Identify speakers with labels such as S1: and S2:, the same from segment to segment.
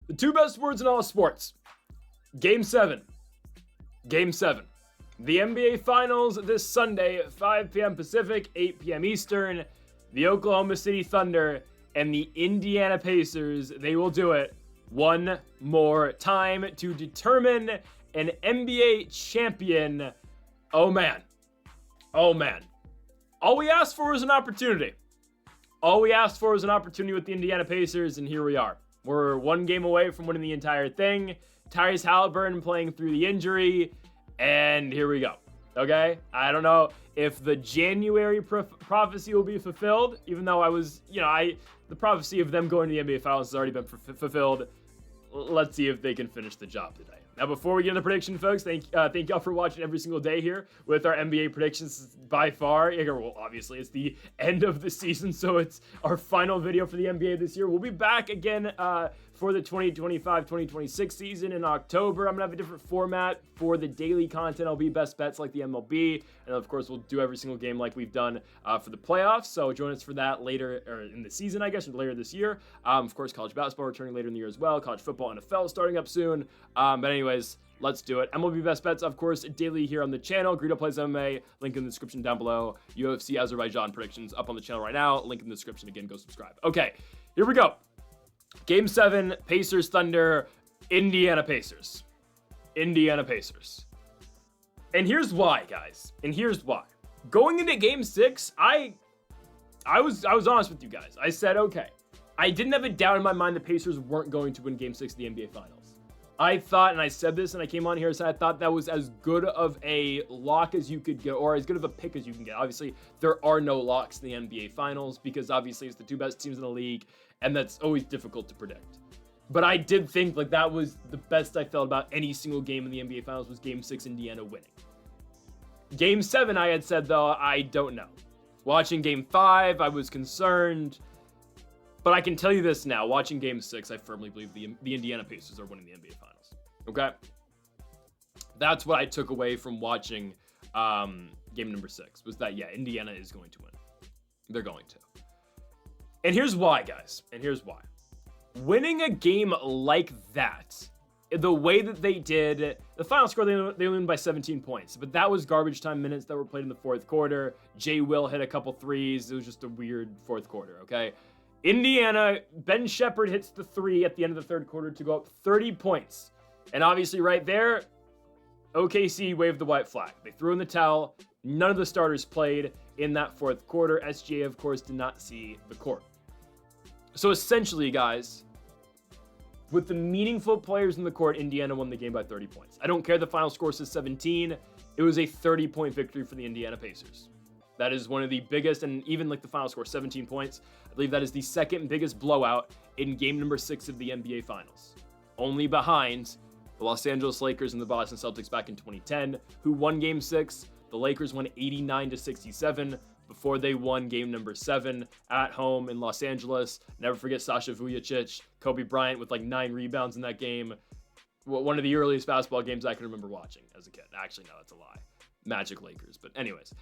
S1: The two best words in all sports. Game 7. Game 7. The NBA Finals this Sunday at 5 p.m. Pacific, 8 p.m. Eastern. The Oklahoma City Thunder and the Indiana Pacers, they will do it one more time to determine an NBA champion. Oh man. Oh man. All we asked for was an opportunity. All we asked for was an opportunity with the Indiana Pacers, and here we are. We're one game away from winning the entire thing. Tyrese Halliburton playing through the injury, and here we go. Okay? I don't know if the January prophecy will be fulfilled, even though the prophecy of them going to the NBA Finals has already been fulfilled. Let's see if they can finish the job today. Now, before we get into the prediction, folks, thank y'all for watching every single day here with our NBA predictions. By far, well, obviously, it's the end of the season, so it's our final video for the NBA this year. We'll be back again for the 2025-2026 season in October. I'm going to have a different format for the daily content. I'll be best bets like the MLB, and of course, we'll do every single game like we've done for the playoffs, so join us for that later or in the season, I guess, or later this year. Of course, college basketball returning later in the year as well. College football, NFL starting up soon. But anyways, let's do it. MLB Best Bets, of course, daily here on the channel. Greedo Plays MMA, link in the description down below. UFC Azerbaijan predictions up on the channel right now. Link in the description again. Go subscribe. Okay, here we go. Game 7, Pacers Thunder, Indiana Pacers. Indiana Pacers. And here's why, guys. And here's why. Going into Game 6, I was honest with you guys. I said, okay, I didn't have a doubt in my mind the Pacers weren't going to win Game 6 of the NBA Finals. I thought, and I said this, and I came on here and said I thought that was as good of a lock as you could get, or as good of a pick as you can get. Obviously, there are no locks in the NBA Finals because obviously it's the two best teams in the league, and that's always difficult to predict. But I did think like that was the best I felt about any single game in the NBA Finals was Game 6, Indiana winning. Game 7, I had said, though, I don't know. Watching Game 5, I was concerned. But I can tell you this now, watching Game 6, I firmly believe the Indiana Pacers are winning the NBA Finals. Okay? That's what I took away from watching game number 6, was that, yeah, Indiana is going to win. They're going to. And here's why, guys. And here's why. Winning a game like that, the way that they did, the final score, they won by 17 points. But that was garbage time minutes that were played in the fourth quarter. Jay Will hit a couple threes. It was just a weird fourth quarter, okay? Indiana, Ben Shepherd hits the 3 at the end of the third quarter to go up 30 points. And obviously right there, OKC waved the white flag. They threw in the towel. None of the starters played in that fourth quarter. SGA, of course, did not see the court. So essentially, guys, with the meaningful players in the court, Indiana won the game by 30 points. I don't care the final score says 17. It was a 30-point victory for the Indiana Pacers. That is one of the biggest, and even like the final score, 17 points. I believe that is the second biggest blowout in game number 6 of the NBA Finals. Only behind the Los Angeles Lakers and the Boston Celtics back in 2010, who won game 6. The Lakers won 89-67 before they won game number 7 at home in Los Angeles. Never forget Sasha Vujacic, Kobe Bryant with like 9 rebounds in that game. One of the earliest basketball games I can remember watching as a kid. Actually, no, that's a lie. Magic Lakers. But anyways,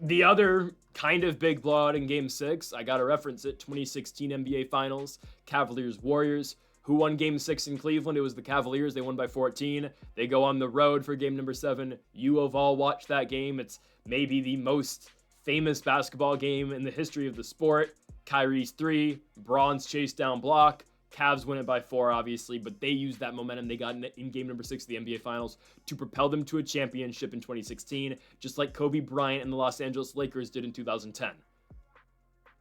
S1: the other kind of big blowout in game 6, I got to reference it, 2016 NBA Finals, Cavaliers-Warriors. Who won game 6 in Cleveland? It was the Cavaliers. They won by 14. They go on the road for game number 7. You have all watched that game. It's maybe the most famous basketball game in the history of the sport. Kyrie's 3, Braun's chase down block. Cavs win it by 4, obviously, but they used that momentum they got in game number 6 of the NBA Finals to propel them to a championship in 2016, just like Kobe Bryant and the Los Angeles Lakers did in 2010.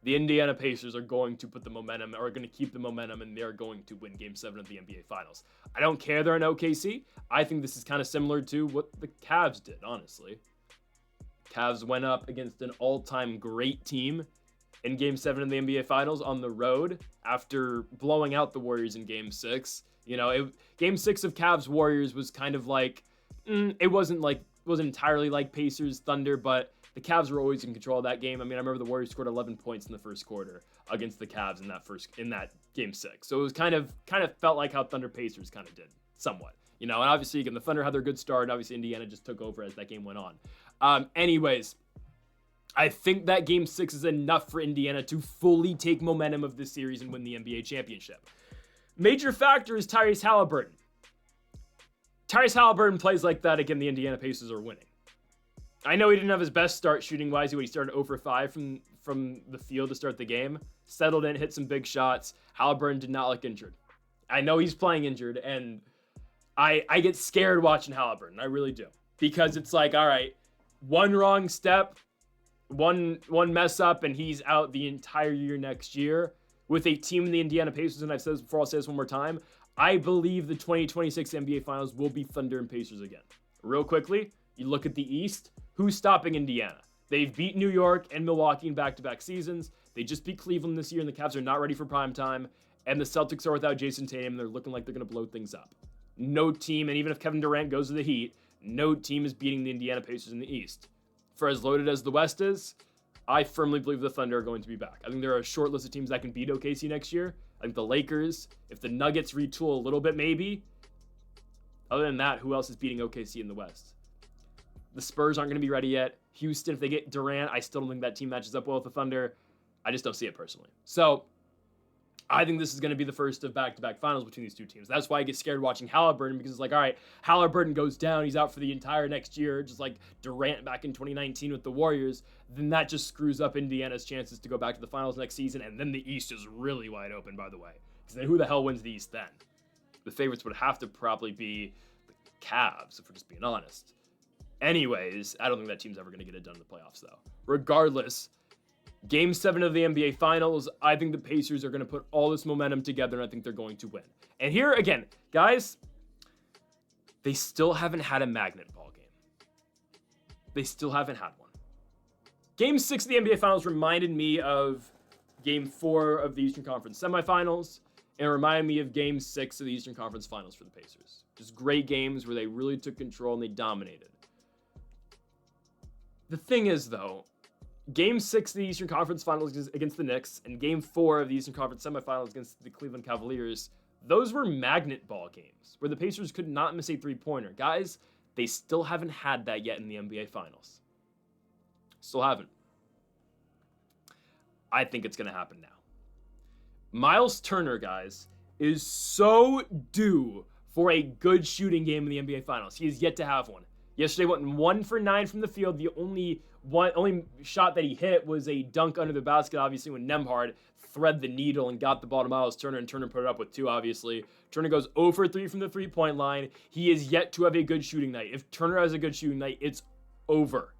S1: The Indiana Pacers are going to put the momentum, or are going to keep the momentum, and they're going to win Game 7 of the NBA Finals. I don't care they're in OKC. I think this is kind of similar to what the Cavs did, honestly. Cavs went up against an all-time great team in Game 7 of the NBA Finals on the road after blowing out the Warriors in Game 6. You know, Game 6 of Cavs-Warriors was kind of like, it wasn't entirely like Pacers-Thunder, but the Cavs were always in control of that game. I mean, I remember the Warriors scored 11 points in the first quarter against the Cavs in that Game 6. So it was kind of felt like how Thunder Pacers kind of did, somewhat. You know, and obviously, again, the Thunder had their good start, and obviously Indiana just took over as that game went on. Anyways, I think that game 6 is enough for Indiana to fully take momentum of this series and win the NBA championship. Major factor is Tyrese Halliburton. Tyrese Halliburton plays like that again, the Indiana Pacers are winning. I know he didn't have his best start shooting-wise. He started 0 for 5 from the field to start the game. Settled in, hit some big shots. Halliburton did not look injured. I know he's playing injured, and I get scared watching Halliburton. I really do. Because it's like, all right, one wrong step, one mess up, and he's out the entire year next year with a team in the Indiana Pacers. And I've said this before, I'll say this one more time. I believe the 2026 NBA Finals will be Thunder and Pacers again. Real quickly, you look at the East. Who's stopping Indiana? They've beat New York and Milwaukee in back-to-back seasons. They just beat Cleveland this year, and the Cavs are not ready for prime time. And the Celtics are without Jason Tatum, and they're looking like they're going to blow things up. No team, and even if Kevin Durant goes to the Heat, no team is beating the Indiana Pacers in the East. For as loaded as the West is, I firmly believe the Thunder are going to be back. I think there are a short list of teams that can beat OKC next year. I think the Lakers, if the Nuggets retool a little bit, maybe. Other than that, who else is beating OKC in the West? The Spurs aren't going to be ready yet. Houston, if they get Durant, I still don't think that team matches up well with the Thunder. I just don't see it personally. So I think this is going to be the first of back-to-back finals between these two teams. That's why I get scared watching Halliburton, because it's like, all right, Halliburton goes down. He's out for the entire next year, just like Durant back in 2019 with the Warriors. Then that just screws up Indiana's chances to go back to the finals next season. And then the East is really wide open, by the way. Because then who the hell wins the East then? The favorites would have to probably be the Cavs, if we're just being honest. Anyways, I don't think that team's ever going to get it done in the playoffs, though. Regardless, Game 7 of the NBA Finals, I think the Pacers are going to put all this momentum together, and I think they're going to win. And here, again, guys, they still haven't had a magnet ball game. They still haven't had one. Game 6 of the NBA Finals reminded me of Game 4 of the Eastern Conference semifinals, and it reminded me of Game 6 of the Eastern Conference Finals for the Pacers. Just great games where they really took control and they dominated. The thing is, though, Game 6 of the Eastern Conference Finals against the Knicks and Game 4 of the Eastern Conference Semifinals against the Cleveland Cavaliers, those were magnet ball games where the Pacers could not miss a three-pointer. Guys, they still haven't had that yet in the NBA Finals. Still haven't. I think it's going to happen now. Miles Turner, guys, is so due for a good shooting game in the NBA Finals. He is yet to have one. Yesterday went 1 for 9 from the field. The only shot that he hit was a dunk under the basket, obviously, when Nembhard thread the needle and got the ball to Miles Turner, and Turner put it up with 2, obviously. Turner goes 0 for 3 from the three-point line. He is yet to have a good shooting night. If Turner has a good shooting night, it's over.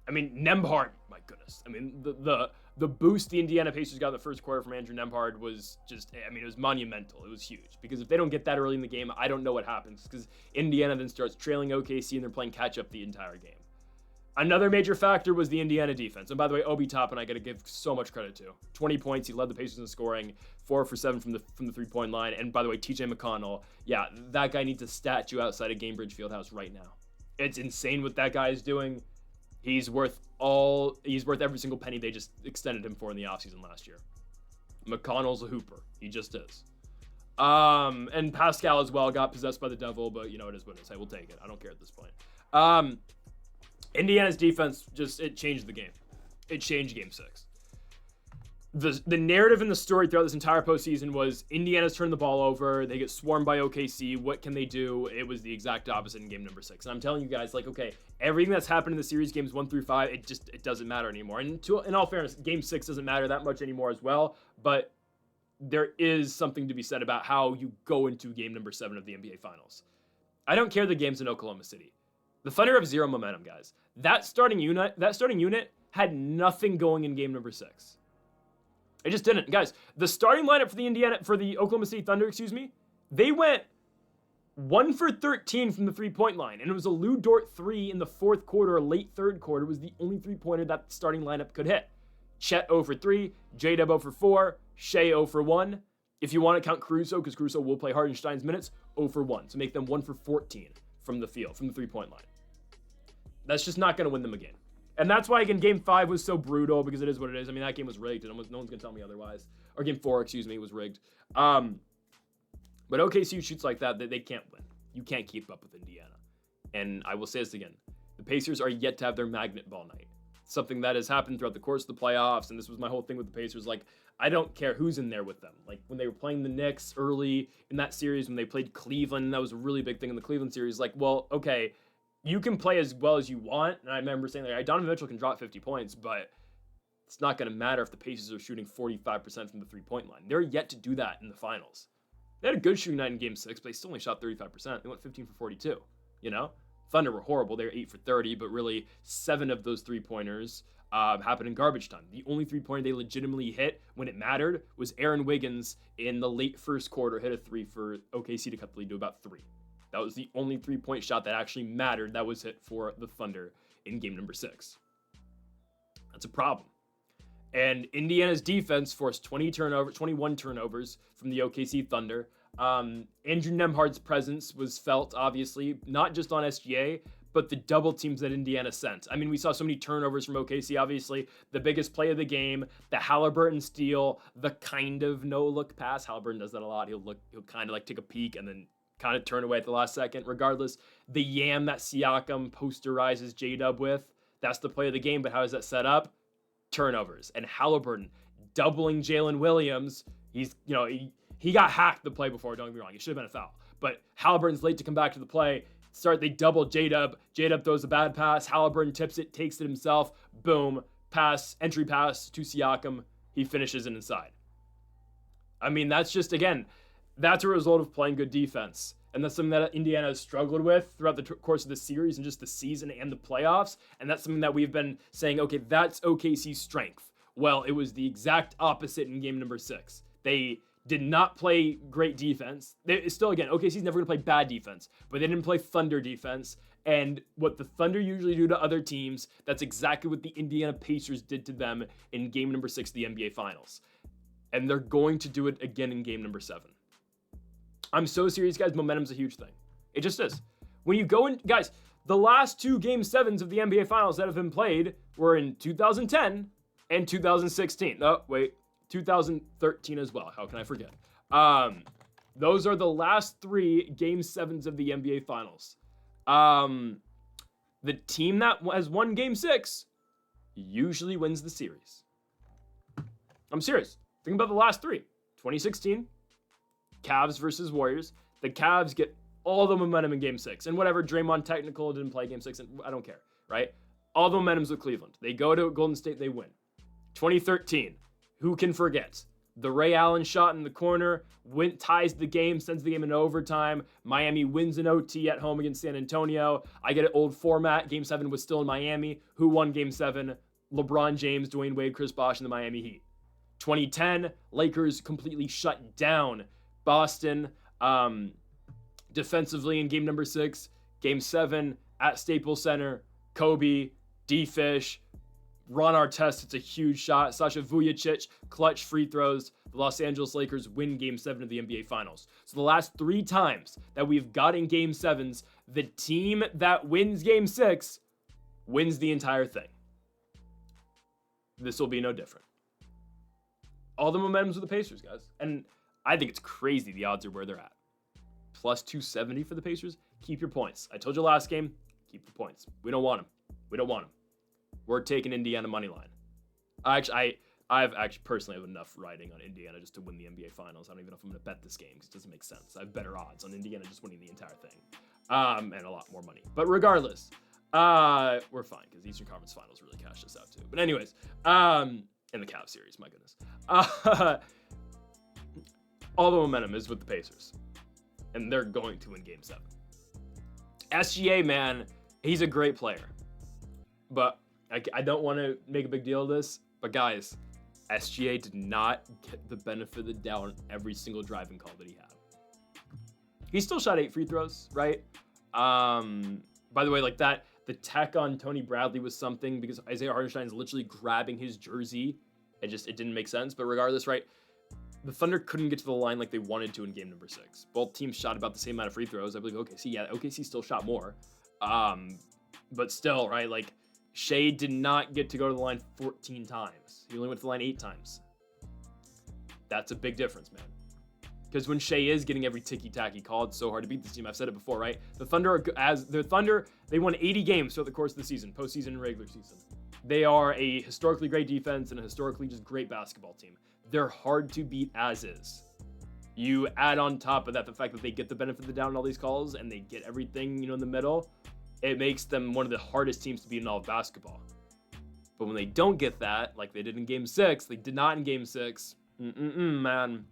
S1: I mean, Nembhard, my goodness. I mean, the boost the Indiana Pacers got in the first quarter from Andrew Nembhard was just, I mean, it was monumental. It was huge. Because if they don't get that early in the game, I don't know what happens. Because Indiana then starts trailing OKC and they're playing catch-up the entire game. Another major factor was the Indiana defense. And by the way, Obi Toppin, I got to give so much credit to. 20 points. He led the Pacers in scoring. 4 for 7 from the three-point line. And by the way, TJ McConnell, yeah, that guy needs a statue outside of Gamebridge Fieldhouse right now. It's insane what that guy is doing. He's worth every single penny they just extended him for in the offseason last year. McConnell's a hooper. He just is. And Pascal as well got possessed by the devil, but you know, it is what it is. I will take it. I don't care at this point. Indiana's defense it changed the game. It changed Game 6. The narrative and the story throughout this entire postseason was Indiana's turned the ball over. They get swarmed by OKC. What can they do? It was the exact opposite in game number 6. And I'm telling you guys, like, okay, everything that's happened in the series, games 1 through 5, it doesn't matter anymore. And in all fairness, game 6 doesn't matter that much anymore as well. But there is something to be said about how you go into game number 7 of the NBA Finals. I don't care the games in Oklahoma City. The Thunder have zero momentum, guys. That starting unit had nothing going in game number 6. It just didn't. Guys, the starting lineup for the Oklahoma City Thunder, they went 1 for 13 from the three-point line. And it was a Lou Dort 3 in the fourth quarter, or late third quarter, was the only three-pointer that starting lineup could hit. Chet 0 for 3, J-Dub 0 for 4, Shea 0 for 1. If you want to count Caruso, because Caruso will play Hardenstein's minutes, 0 for 1. So make them 1 for 14 from the field, from the three-point line. That's just not going to win them a game. And that's why, again, Game 5 was so brutal, because it is what it is. I mean, that game was rigged, and no one's going to tell me otherwise. Or Game 4, was rigged. But OKC shoots like that, they can't win. You can't keep up with Indiana. And I will say this again. The Pacers are yet to have their magnet ball night. Something that has happened throughout the course of the playoffs, and this was my whole thing with the Pacers. Like, I don't care who's in there with them. Like, when they were playing the Knicks early in that series, when they played Cleveland, that was a really big thing in the Cleveland series. Like, well, okay, you can play as well as you want. And I remember saying, like, Donovan Mitchell can drop 50 points, but it's not going to matter if the Pacers are shooting 45% from the three-point line. They're yet to do that in the finals. They had a good shooting night in Game 6, but they still only shot 35%. They went 15 for 42, you know? Thunder were horrible. They were 8 for 30, but really 7 of those three-pointers happened in garbage time. The only three-pointer they legitimately hit when it mattered was Aaron Wiggins in the late first quarter, hit a 3 for OKC to cut the lead to about 3. That was the only three-point shot that actually mattered that was hit for the Thunder in game number 6. That's a problem. And Indiana's defense forced 21 turnovers from the OKC Thunder. Andrew Nembhard's presence was felt, obviously, not just on SGA, but the double teams that Indiana sent. I mean, we saw so many turnovers from OKC, obviously. The biggest play of the game, the Halliburton steal, the kind of no-look pass. Halliburton does that a lot. He'll kind of like take a peek and then kind of turn away at the last second. Regardless, the yam that Siakam posterizes J-Dub with, that's the play of the game, but how is that set up? Turnovers. And Halliburton doubling Jalen Williams. He got hacked the play before, don't get me wrong. It should have been a foul. But Halliburton's late to come back to the play. They double J-Dub. J-Dub throws a bad pass. Halliburton tips it, takes it himself. Boom. Entry pass to Siakam. He finishes it inside. I mean, that's just, again, that's a result of playing good defense. And that's something that Indiana has struggled with throughout the course of the series and just the season and the playoffs. And that's something that we've been saying, okay, that's OKC's strength. Well, it was the exact opposite in game number 6. They did not play great defense. OKC's never going to play bad defense, but they didn't play Thunder defense. And what the Thunder usually do to other teams, that's exactly what the Indiana Pacers did to them in game number 6 of the NBA Finals. And they're going to do it again in game number 7. I'm so serious, guys. Momentum's a huge thing. It just is. When you go in, guys, the last 2 game 7s of the NBA Finals that have been played were in 2010 and 2016. Oh, wait. 2013 as well. How can I forget? Those are the last 3 game 7s of the NBA Finals. The team that has won game 6 usually wins the series. I'm serious. Think about the last 3. 2016, Cavs versus Warriors. The Cavs get all the momentum in game 6. And whatever, Draymond technical didn't play game 6. And I don't care, right? All the momentum's with Cleveland. They go to Golden State, they win. 2013. Who can forget? The Ray Allen shot in the corner, ties the game, sends the game into overtime. Miami wins an OT at home against San Antonio. I get an old format. Game 7 was still in Miami. Who won Game 7? LeBron James, Dwayne Wade, Chris Bosh, and the Miami Heat. 2010, Lakers completely shut down Boston defensively in game number 6. Game 7 at Staples Center. Kobe, D-Fish, Ron Artest, it's a huge shot. Sasha Vujacic, clutch free throws. The Los Angeles Lakers win Game 7 of the NBA Finals. So the last 3 times that we've gotten Game 7s, the team that wins Game 6 wins the entire thing. This will be no different. All the momentum's with the Pacers, guys. And I think it's crazy the odds are where they're at. Plus 270 for the Pacers. Keep your points. I told you last game, keep the points. We don't want them. We don't want them. We're taking Indiana money line. I've actually personally have enough riding on Indiana just to win the NBA Finals. I don't even know if I'm going to bet this game because it doesn't make sense. I have better odds on Indiana just winning the entire thing. And a lot more money. But regardless, we're fine because the Eastern Conference Finals really cashed us out too. But anyways, in the Cavs series, my goodness. All the momentum is with the Pacers. And they're going to win Game 7. SGA, man, he's a great player. But I don't want to make a big deal of this. But guys, SGA did not get the benefit of the doubt on every single driving call that he had. He still shot 8 free throws, right? By the way, like that, the tech on Tony Bradley was something because Isaiah Hartenstein is literally grabbing his jersey. It didn't make sense. But regardless, right? The Thunder couldn't get to the line like they wanted to in game number 6. Both teams shot about the same amount of free throws. I believe OKC still shot more. But still, right? Like, Shea did not get to go to the line 14 times. He only went to the line 8 times. That's a big difference, man. Because when Shea is getting every ticky-tacky call, it's so hard to beat this team. I've said it before, right? The Thunder, they won 80 games throughout the course of the season, postseason and regular season. They are a historically great defense and a historically just great basketball team. They're hard to beat as is. You add on top of that the fact that they get the benefit of the doubt in all these calls and they get everything, in the middle. It makes them one of the hardest teams to beat in all of basketball. But when they don't get that, like they did in Game 6, they did not in Game 6, man.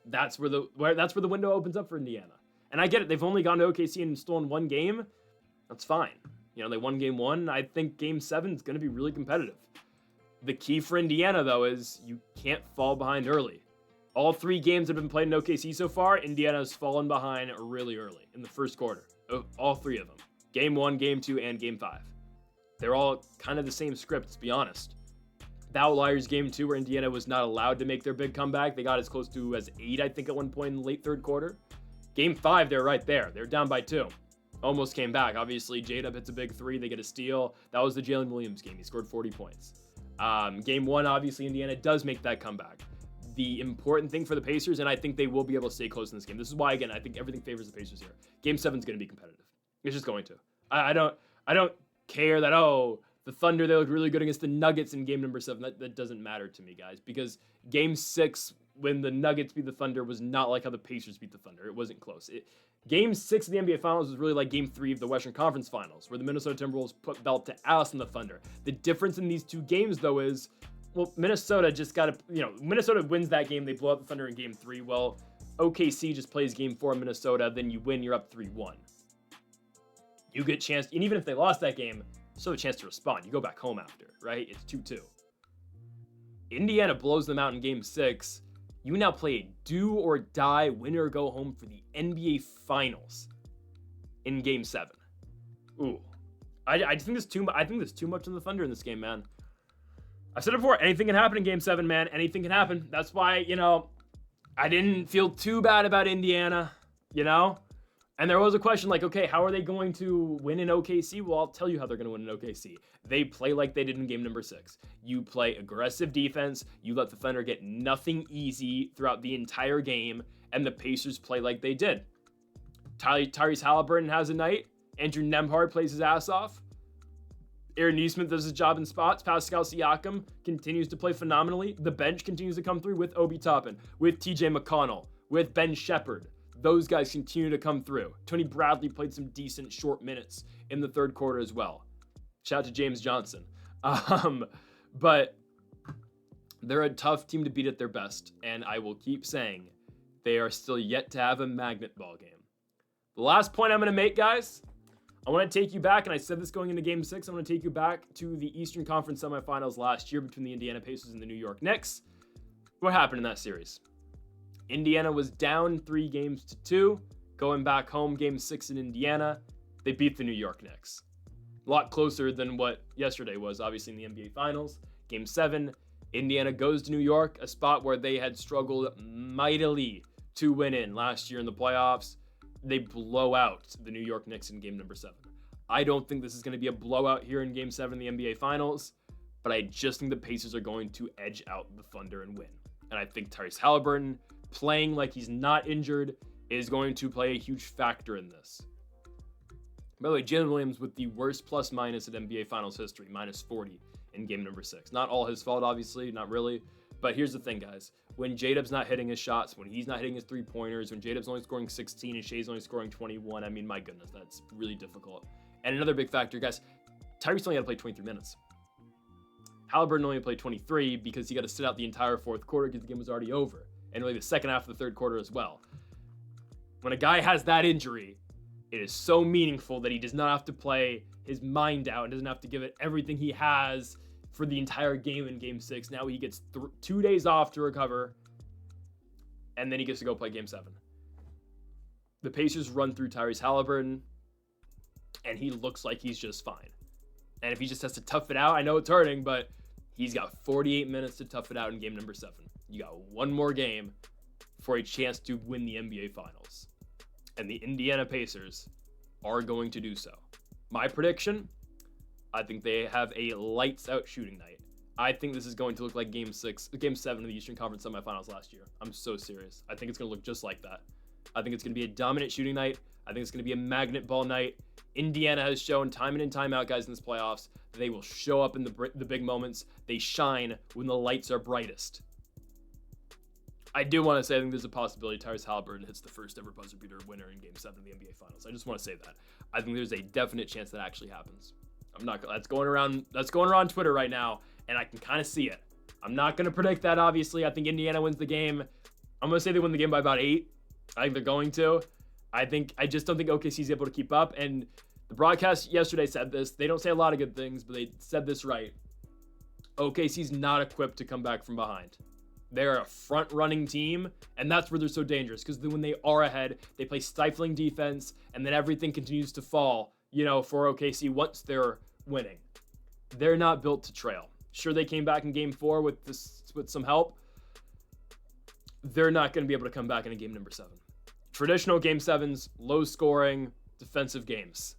S1: That's where the window opens up for Indiana. And I get it. They've only gone to OKC and stolen one game. That's fine. They won Game 1. I think Game 7 is going to be really competitive. The key for Indiana, though, is you can't fall behind early. All 3 games that have been played in OKC so far, Indiana has fallen behind really early in the first quarter. All 3 of them. Game 1, Game 2, and Game 5. They're all kind of the same script, to be honest. The outliers Game 2, where Indiana was not allowed to make their big comeback. They got as close to as 8, I think, at one point in the late third quarter. Game 5, they're right there. They're down by 2. Almost came back. Obviously, J-Dub hits a big 3. They get a steal. That was the Jalen Williams game. He scored 40 points. Game 1, obviously, Indiana does make that comeback. The important thing for the Pacers, and I think they will be able to stay close in this game. This is why, again, I think everything favors the Pacers here. Game 7 is going to be competitive. It's just going to. I don't care that, the Thunder, they look really good against the Nuggets in game number 7. That doesn't matter to me, guys, because Game 6, when the Nuggets beat the Thunder, was not like how the Pacers beat the Thunder. It wasn't close. Game 6 of the NBA Finals was really like Game 3 of the Western Conference Finals, where the Minnesota Timberwolves put belt to ass on the Thunder. The difference in these 2 games, though, is, Minnesota just got to, Minnesota wins that game. They blow out the Thunder in Game 3. Well, OKC just plays Game 4 in Minnesota. Then you win, you're up 3-1. You get a chance, and even if they lost that game, still have a chance to respond. You go back home after, right? It's 2-2. Indiana blows them out in Game 6. You now play a do-or-die, win-or-go-home for the NBA Finals in Game 7. Ooh. I think there's too much on the Thunder in this game, man. I've said it before. Anything can happen in Game 7, man. Anything can happen. That's why, I didn't feel too bad about Indiana, And there was a question like, okay, how are they going to win in OKC? Well, I'll tell you how they're going to win in OKC. They play like they did in game number 6. You play aggressive defense. You let the Thunder get nothing easy throughout the entire game, and the Pacers play like they did. Tyrese Halliburton has a night. Andrew Nembhard plays his ass off. Aaron Nesmith does his job in spots. Pascal Siakam continues to play phenomenally. The bench continues to come through with Obi Toppin, with TJ McConnell, with Ben Shepherd. Those guys continue to come through. Tony Bradley played some decent short minutes in the third quarter as well. Shout out to James Johnson. But they're a tough team to beat at their best, and I will keep saying they are still yet to have a magnet ball game. The last point I'm going to make, guys, I want to take you back, and I said this going into Game 6, I want to take you back to the Eastern Conference semifinals last year between the Indiana Pacers and the New York Knicks. What happened in that series? Indiana was down 3-2, going back home, Game 6 in Indiana. They beat the New York Knicks. A lot closer than what yesterday was, obviously, in the NBA Finals. Game 7, Indiana goes to New York, a spot where they had struggled mightily to win in last year in the playoffs. They blow out the New York Knicks in game number 7. I don't think this is going to be a blowout here in Game 7 in the NBA Finals, but I just think the Pacers are going to edge out the Thunder and win. And I think Tyrese Halliburton, playing like he's not injured, is going to play a huge factor in this. By the way, Jalen Williams with the worst plus-minus at NBA Finals history, -40 in game number 6. Not all his fault, obviously, not really. But here's the thing, guys. When J-Dub's not hitting his shots, when he's not hitting his three-pointers, when J-Dub's only scoring 16 and Shea's only scoring 21, I mean, my goodness, that's really difficult. And another big factor, guys, Tyrese only had to play 23 minutes. Halliburton only played 23 because he got to sit out the entire fourth quarter because the game was already over. And really the second half of the third quarter as well. When a guy has that injury, it is so meaningful that he does not have to play his mind out and doesn't have to give it everything he has for the entire game in Game 6. Now he gets 2 days off to recover, and then he gets to go play Game 7. The Pacers run through Tyrese Halliburton, and he looks like he's just fine. And if he just has to tough it out, I know it's hurting, but he's got 48 minutes to tough it out in game number 7. You got one more game for a chance to win the NBA Finals. And the Indiana Pacers are going to do so. My prediction, I think they have a lights-out shooting night. I think this is going to look like Game 7 of the Eastern Conference semifinals last year. I'm so serious. I think it's going to look just like that. I think it's going to be a dominant shooting night. I think it's going to be a magnet ball night. Indiana has shown time in and time out, guys, in this playoffs, that they will show up in the big moments. They shine when the lights are brightest. I do want to say I think there's a possibility Tyrese Halliburton hits the first ever buzzer beater winner in Game 7 of the NBA Finals. I just want to say that. I think there's a definite chance that actually happens. That's going around Twitter right now, and I can kind of see it. I'm not going to predict that, obviously. I think Indiana wins the game. I'm going to say they win the game by about 8. I think they're going to. I just don't think OKC's able to keep up. And the broadcast yesterday said this. They don't say a lot of good things, but they said this right. OKC's not equipped to come back from behind. They're a front-running team, and that's where they're so dangerous, because when they are ahead, they play stifling defense, and then everything continues to fall, for OKC once they're winning. They're not built to trail. Sure, they came back in Game 4 with some help. They're not going to be able to come back in a game number 7. Traditional Game 7s, low-scoring, defensive games.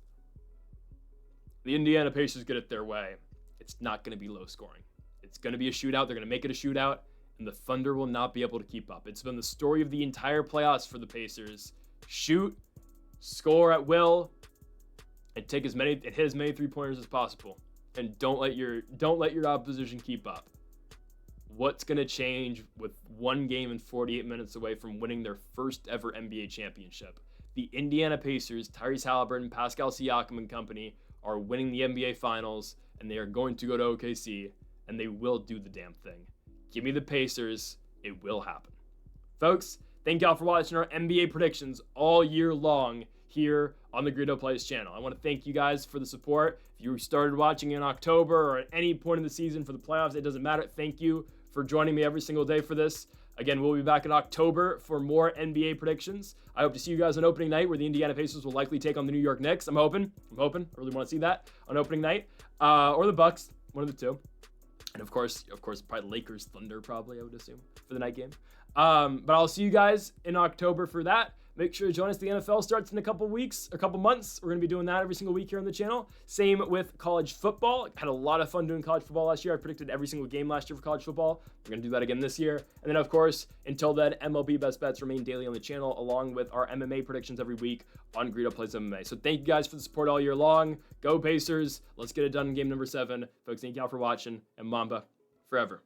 S1: The Indiana Pacers get it their way. It's not going to be low-scoring. It's going to be a shootout. They're going to make it a shootout, and the Thunder will not be able to keep up. It's been the story of the entire playoffs for the Pacers. Shoot, score at will, and hit as many 3-pointers as possible. And don't let your opposition keep up. What's going to change with one game and 48 minutes away from winning their first ever NBA championship? The Indiana Pacers, Tyrese Halliburton, Pascal Siakam and company are winning the NBA Finals, and they are going to go to OKC, and they will do the damn thing. Give me the Pacers. It will happen. Folks, thank y'all for watching our NBA predictions all year long here on the Greedo Plays channel. I want to thank you guys for the support. If you started watching in October or at any point in the season for the playoffs, it doesn't matter. Thank you for joining me every single day for this. Again, we'll be back in October for more NBA predictions. I hope to see you guys on opening night, where the Indiana Pacers will likely take on the New York Knicks. I'm hoping. I really want to see that on opening night. Or the Bucks, one of the two. And of course, probably Lakers Thunder, probably, I would assume, for the night game. But I'll see you guys in October for that. Make sure to join us. The NFL starts in a couple months. We're going to be doing that every single week here on the channel. Same with college football. Had a lot of fun doing college football last year. I predicted every single game last year for college football. We're going to do that again this year. And then, of course, until then, MLB Best Bets remain daily on the channel, along with our MMA predictions every week on Greedo Plays MMA. So thank you guys for the support all year long. Go Pacers. Let's get it done in game number 7. Folks, thank y'all for watching. And Mamba forever.